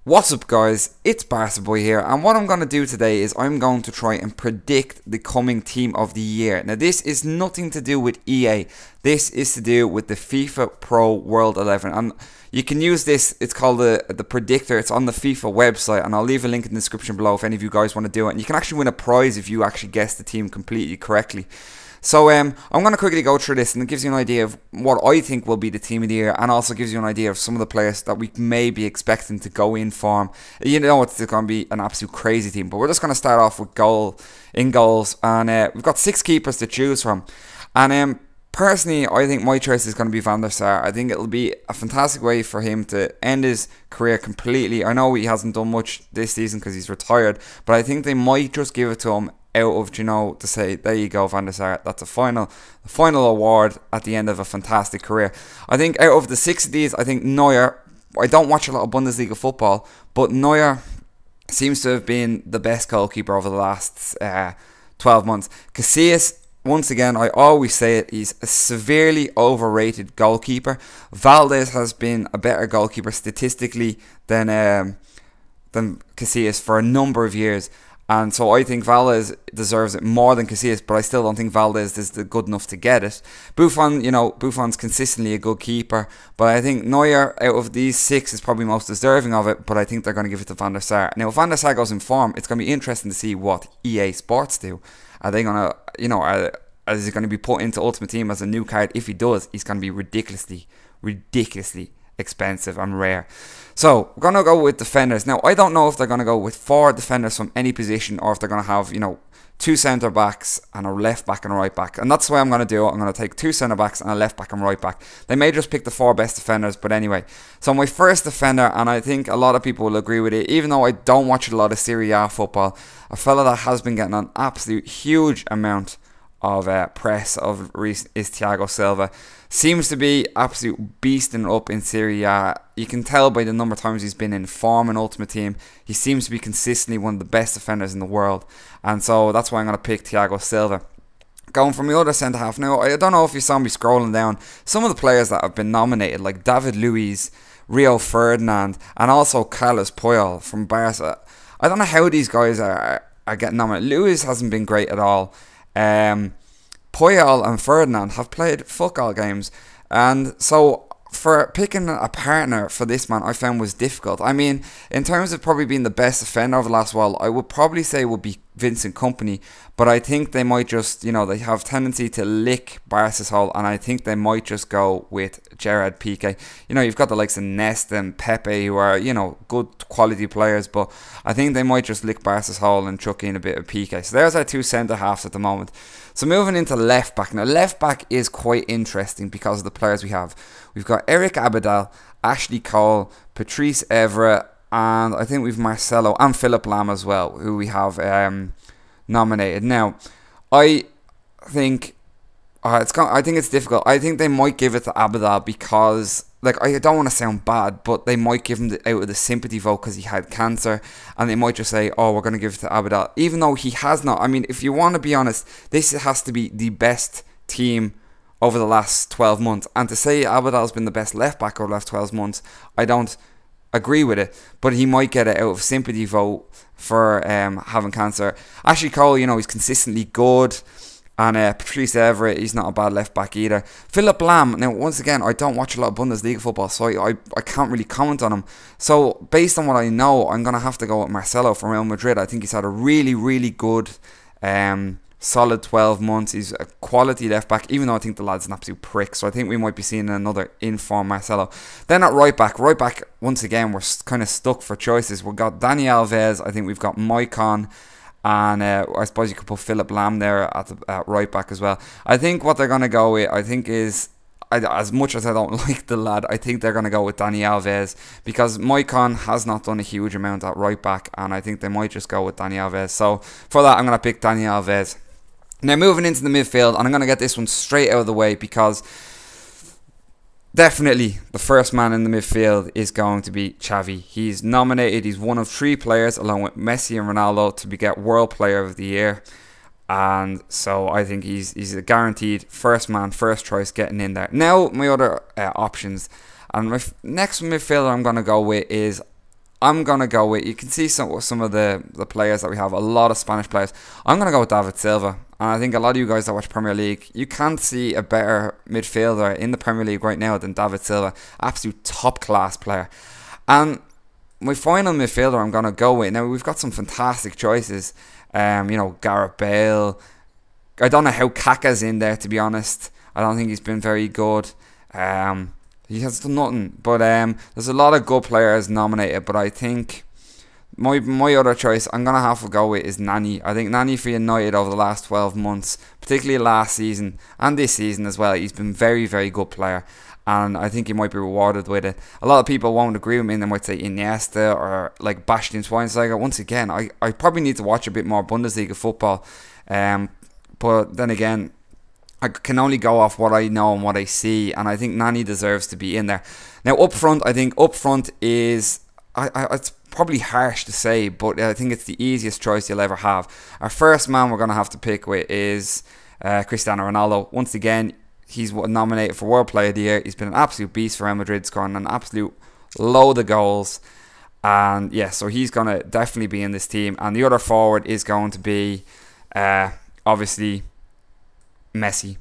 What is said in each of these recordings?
What's up guys, it's Barca Boy here, and what I'm going to do today is I'm going to try and predict the coming team of the year. Now this is nothing to do with EA, this is to do with the FIFA Pro World 11, and you can use this. It's called the Predictor. It's on the FIFA website, and I'll leave a link in the description below if any of you guys want to do it, and you can actually win a prize if you actually guess the team completely correctly. So I'm going to quickly go through this, and it gives you an idea of what I think will be the team of the year, and also gives you an idea of some of the players that we may be expecting to go in form. You know, it's going to be an absolute crazy team, but we're just going to start off with goals, and we've got 6 keepers to choose from. And personally, I think my choice is going to be Van der Sar. I think it'll be a fantastic way for him to end his career completely. I know he hasn't done much this season because he's retired, but I think they might just give it to him out of, you know, to say, there you go, Van der Sar, that's a final award at the end of a fantastic career. I think out of the 6 of these, I think Neuer, I don't watch a lot of Bundesliga football, but Neuer seems to have been the best goalkeeper over the last 12 months. Casillas, once again, I always say it, he's a severely overrated goalkeeper. Valdez has been a better goalkeeper statistically than Casillas for a number of years. And so I think Valdez deserves it more than Casillas, but I still don't think Valdez is good enough to get it. Buffon, you know, Buffon's consistently a good keeper, but I think Neuer, out of these 6, is probably most deserving of it, but I think they're going to give it to Van der Sar. Now, if Van der Sar goes in form, it's going to be interesting to see what EA Sports do. Are they going to, you know, is he going to be put into Ultimate Team as a new card? If he does, he's going to be ridiculously expensive and rare. So we're going to go with defenders. Now I don't know if they're going to go with 4 defenders from any position, or if they're going to have, you know, 2 centre backs and a left back and a right back, and that's the way I'm going to do it. I'm going to take 2 centre backs and a left back and right back. They may just pick the 4 best defenders, but anyway. So my first defender, and I think a lot of people will agree with it, even though I don't watch a lot of Serie A football, a fella that has been getting an absolute huge amount of press of recent is Thiago Silva. Seems to be absolute beasting up in Serie A. You can tell by the number of times he's been in form in Ultimate Team. He seems to be consistently one of the best defenders in the world, and so that's why I'm going to pick Thiago Silva. Going from the other centre half now, I don't know if you saw me scrolling down some of the players that have been nominated, like David Luiz, Rio Ferdinand, and also Carlos Puyol from Barca. I don't know how these guys are getting nominated. Luiz hasn't been great at all. Puyol and Ferdinand have played fuck all games, and so for picking a partner for this man, I found was difficult. I mean, in terms of probably being the best defender over the last while, I would probably say it would be Vincent Kompany, but I think they might just, you know, they have tendency to lick Barca's hole, and I think they might just go with Gerard Piqué. You know, you've got the likes of Nesta and Pepe, who are, you know, good quality players, but I think they might just lick Barca's hole and chuck in a bit of Piqué. So there's our 2 centre halves at the moment. So moving into left back. Now left back is quite interesting because of the players we have. We've got Eric Abidal, Ashley Cole, Patrice Evra, and I think we've Marcelo and Philip Lam as well, who we have nominated. Now, I think it's difficult. I think they might give it to Abidal because, like, I don't want to sound bad, but they might give him out of the sympathy vote because he had cancer, and they might just say, oh, we're going to give it to Abidal, even though he has not. I mean, if you want to be honest, this has to be the best team over the last 12 months, and to say Abidal's been the best left back over the last 12 months, I don't agree with it, but he might get it out of sympathy vote for having cancer. Ashley Cole, you know, he's consistently good, and Patrice Evra, he's not a bad left back either. Philip Lam, now once again, I don't watch a lot of Bundesliga football, so I can't really comment on him. So based on what I know, I'm going to have to go with Marcelo from Real Madrid. I think he's had a really good solid 12 months. He's a quality left back, even though I think the lad's an absolute prick, so I think we might be seeing another in-form Marcelo. Then at right back, once again, we're kind of stuck for choices. We've got Dani Alves, I think we've got Maicon, and I suppose you could put Philip Lam there at right back as well. I think what they're going to go with, I think is, as much as I don't like the lad, I think they're going to go with Dani Alves, because Maicon has not done a huge amount at right back, and I think they might just go with Dani Alves. So for that, I'm going to pick Dani Alves. Now moving into the midfield, and I'm going to get this one straight out of the way, because definitely the first man in the midfield is going to be Xavi. He's nominated, he's one of 3 players along with Messi and Ronaldo to get World Player of the Year, and so I think he's a guaranteed first man, first choice getting in there. Now my other options, and my next midfielder I'm going to go with is I'm going to go with, you can see some of the players that we have, a lot of Spanish players. I'm going to go with David Silva. And I think a lot of you guys that watch Premier League, you can't see a better midfielder in the Premier League right now than David Silva. Absolute top class player. And my final midfielder I'm going to go with, now we've got some fantastic choices. You know, Gareth Bale. I don't know how Kaka's in there, to be honest. I don't think he's been very good. He has done nothing. But there's a lot of good players nominated. But I think my other choice I'm going to have to go with is Nani. I think Nani for United over the last 12 months, particularly last season and this season as well, he's been very, very good player. And I think he might be rewarded with it. A lot of people won't agree with me and they might say Iniesta or like Bastian Schweinsteiger. Once again, I probably need to watch a bit more Bundesliga football. But then again, I can only go off what I know and what I see, and I think Nani deserves to be in there. Now up front, I think up front is, it's probably harsh to say, but I think it's the easiest choice you'll ever have. Our first man we're going to have to pick with is Cristiano Ronaldo. Once again, he's nominated for World Player of the Year. He's been an absolute beast for Real Madrid, scoring an absolute load of goals. And yeah, so he's going to definitely be in this team. And the other forward is going to be obviously Messi.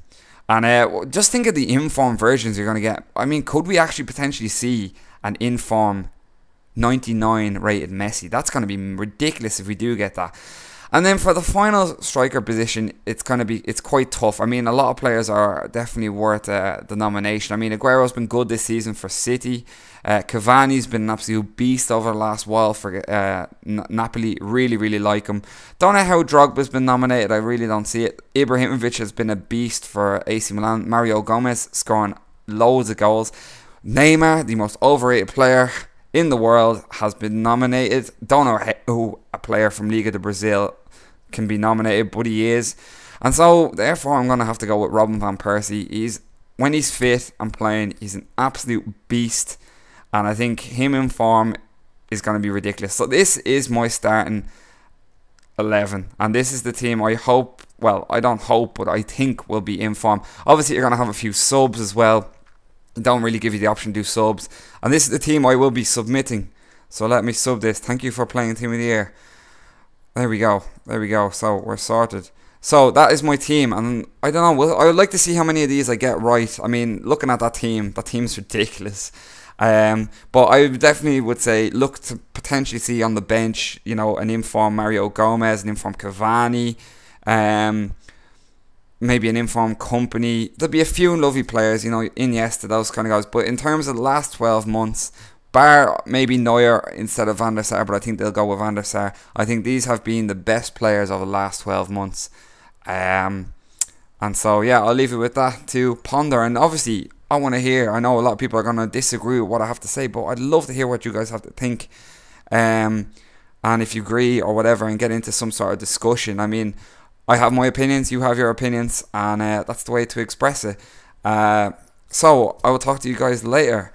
And just think of the inform versions you're going to get. I mean, could we actually potentially see an inform 99 rated Messi? That's going to be ridiculous if we do get that. And then for the final striker position, it's quite tough. I mean, a lot of players are definitely worth the nomination. I mean, Aguero's been good this season for City. Cavani's been an absolute beast over the last while for Napoli. Really, really like him. Don't know how Drogba's been nominated. I really don't see it. Ibrahimovic has been a beast for AC Milan. Mario Gomez scoring loads of goals. Neymar, the most overrated player in the world, has been nominated. Don't know who a player from Liga de Brazil can be nominated, but he is. And so therefore I'm going to have to go with Robin van Persie. When he's fit and playing, he's an absolute beast, and I think him in form is going to be ridiculous. So this is my starting 11, and this is the team I hope, well, I don't hope, but I think will be in form. Obviously you're going to have a few subs as well. Don't really give you the option to do subs, and this is the team I will be submitting. So let me sub this. Thank you for playing Team of the Year. There we go. There we go. So we're sorted. So that is my team, and I don't know. I would like to see how many of these I get right. I mean, looking at that team's ridiculous. But I definitely would say look to potentially see on the bench, you know, an informed Mario Gomez, an informed Cavani, maybe an informed Company. There'll be a few lovely players, you know, Iniesta, those kind of guys. But in terms of the last 12 months, bar maybe Neuer instead of Van der Sar, but I think they'll go with Van der Sar. I think these have been the best players of the last 12 months. And so, yeah, I'll leave it with that to ponder. And obviously, I want to hear, I know a lot of people are going to disagree with what I have to say, but I'd love to hear what you guys have to think. And if you agree or whatever, and get into some sort of discussion. I mean, I have my opinions, you have your opinions, and that's the way to express it. So I will talk to you guys later.